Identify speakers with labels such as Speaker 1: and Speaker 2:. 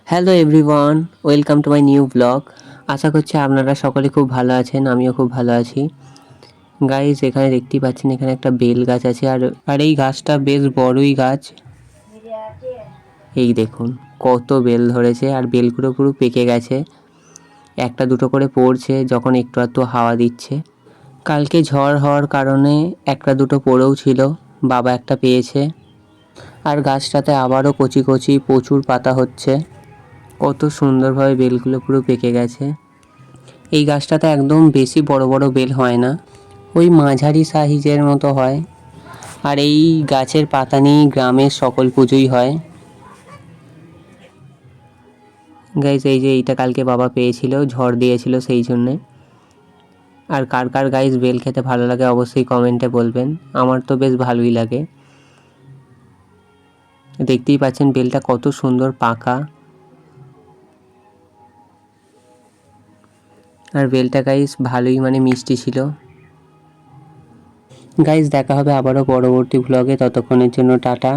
Speaker 1: Hello everyone, welcome to my new blog. আশা করছি আপনারা সকলে খুব ভালো আছেন, আমিও খুব ভালো আছি। গাইস, এখানে দেখতেই পাচ্ছেন এখানে একটা বেল গাছ আছে, আর এই গাছটা বেশ বড়ই গাছ। এই দেখুন কত বেল ধরেছে, আর বেলগুলো পুরো পেকে গেছে, একটা দুটো করে পড়ছে যখন একটু আধটু হাওয়া দিচ্ছে। কালকে ঝড় হওয়ার কারণে একটা দুটো পড়েও ছিল, বাবা একটা পেয়েছে। আর গাছটাতে আবারও কচি কচি প্রচুর পাতা হচ্ছে, কত সুন্দরভাবে বেলগুলো পুরো পেকে গেছে। এই গাছটাতে একদম বেশি বড় বড় বেল হয় না, ওই মাঝারি সাইজের মতো হয়। আর এই গাছের পাতা নিয়েই গ্রামের সকল পুজোই হয়। গাইস, এই যে এইটা কালকে বাবা পেয়েছিল, ঝড় দিয়েছিল সেই জন্যে। আর কার কার গাইস বেল খেতে ভালো লাগে অবশ্যই কমেন্টে বলবেন, আমার তো বেশ ভালোই লাগে। দেখতেই পাচ্ছেন বেলটা কত সুন্দর পাকা। আর বেলটা গাইস ভালোই মিষ্টি ছিল। গাইস, দেখা হবে আবারও পরবর্তী ভ্লগে, ততক্ষণের জন্য টাটা।